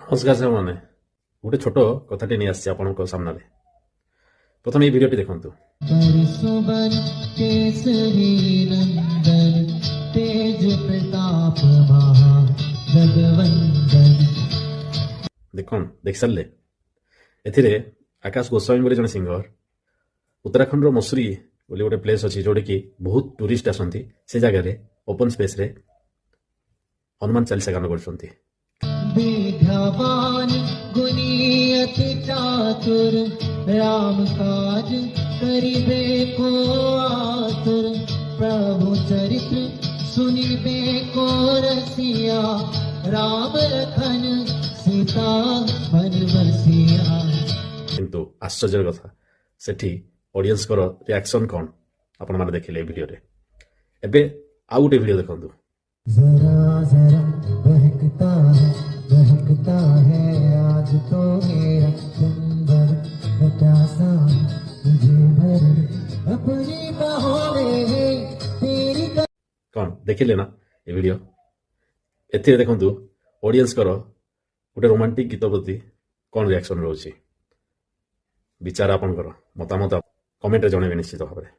ନମସ୍କାର ସାଙ୍ଗମାନେ, ଗୋଟେ ଛୋଟ କଥାଟି ନେଇ ଆସିଛି ଆପଣଙ୍କ ସାମ୍ନାରେ। ପ୍ରଥମେ ଏଇ ଭିଡ଼ିଓଟି ଦେଖନ୍ତୁ। सुबन केसरी नंदन तेज प्रताप महा जगवंदन। ଦେଖୁନ୍ ଦେଖିସାରିଲେ, ଏଥିରେ ଆକାଶ ଗୋସ୍ୱାମୀ ବୋଲି ଜଣେ ସିଙ୍ଗର ଉତ୍ତରାଖଣ୍ଡର ମସୁରୀ ବୋଲି ଗୋଟେ ପ୍ଲେସ୍ ଅଛି ଯୋଉଠିକି ବହୁତ ଟୁରିଷ୍ଟ ଆସନ୍ତି। ସେ ଜାଗାରେ ଓପନ୍ ସ୍ପେସ୍ରେ ହନୁମାନ ଚାଳିଶା ଗାନ କରୁଛନ୍ତି। विद्यावान गुणी अति चातुर राम काज करिबे को आतुर। प्रभु चरित्र सुनिबे को रसिया राम लखन सीता मन बसिया। କିନ୍ତୁ ଆଶ୍ଚର୍ଯ୍ୟର କଥା, ସେଠି ଅଡିଏନ୍ସଙ୍କର ରିଆକ୍ସନ୍ କ'ଣ ଆପଣମାନେ ଦେଖିଲେ ଏ ଭିଡ଼ିଓରେ। ଏବେ ଆଉ ଗୋଟେ ଭିଡ଼ିଓ ଦେଖନ୍ତୁ। जरा जरा बहकता है आज तो मेरा चंदन प्यासा मुझे भर अपनी बाहों में तेरी। କ'ଣ ଦେଖିଲେ ନା ଏ ଭିଡ଼ିଓ? ଏଥିରେ ଦେଖନ୍ତୁ ଅଡିଏନ୍ସଙ୍କର ଗୋଟେ ରୋମାଣ୍ଟିକ୍ ଗୀତ ପ୍ରତି କ'ଣ ରିଆକ୍ସନ୍ ରହୁଛି। ବିଚାର ଆପଣଙ୍କର ମତାମତ କମେଣ୍ଟରେ ଜଣାଇବେ ନିଶ୍ଚିତ ଭାବରେ।